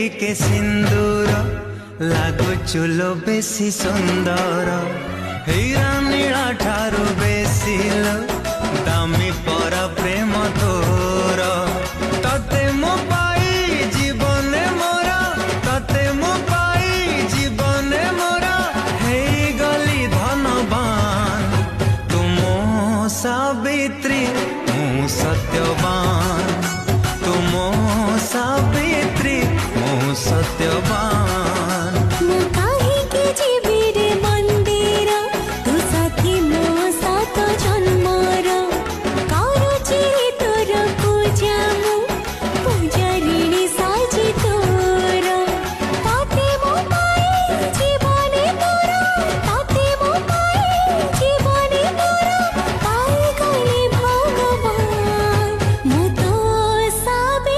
टिके सिंदूर लागु चुलो बेसी सुंदर हीरा नीला ठारू बेसी लो दामी पर प्रेम तोर तते मो पाई जीवने मोरा तते मो पाई जीवने मोरा हे गली धनवान तुम सावित्री मु सत्यवान तुम सावित्री मु सत्यवान।